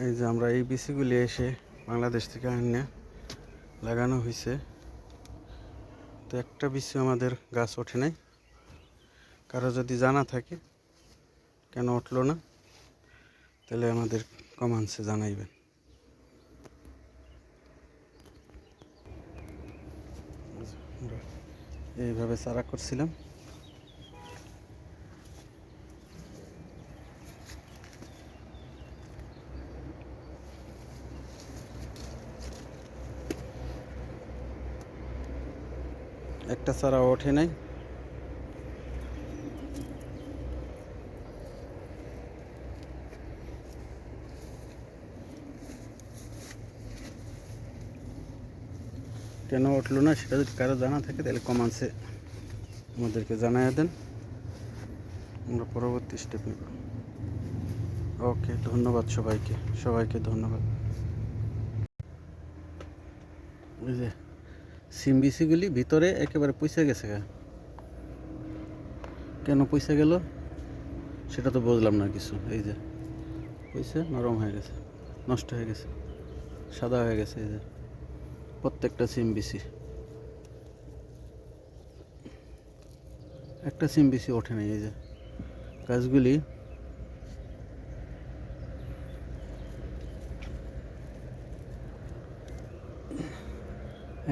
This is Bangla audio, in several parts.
এই যে আমরা এই বিসিগুলি এসে বাংলাদেশ থেকে আনে লাগানো হয়েছে, তো একটা বিসি আমাদের গাছ ওঠে নাই। কারো যদি জানা থাকে কেন উঠলো না, তাহলে আমাদের কমেন্টসে জানাইবেন। এইভাবে চারা করছিলাম। একটা চারা ওঠে নাই। কেন উঠলো না সেটা যদি কারো জানা থাকে তাহলে কমেন্টসে আমাদেরকে জানাই দেন, আমরা পরবর্তী স্টেপ নেব। ওকে, ধন্যবাদ সবাইকে ধন্যবাদ। এই যে সিম বিসিগুলি ভিতরে একেবারে পয়সা গেছে, কেন পয়সা গেল সেটা তো বুঝলাম না কিছু। এই যে পয়সা নরম হয়ে গেছে, নষ্ট হয়ে গেছে, সাদা হয়ে গেছে। এই যে প্রত্যেকটা সিম বিসি, একটা সিম বিসি ওঠে নাই। এই যে গাছগুলি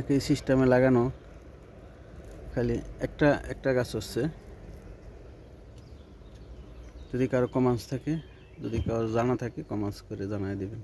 একই সিস্টেমে লাগানো, খালি একটা একটা গাছ হচ্ছে। যদি কারো কমেন্টস থাকে, যদি কারো জানা থাকে কমেন্টস করে জানাই দেবেন।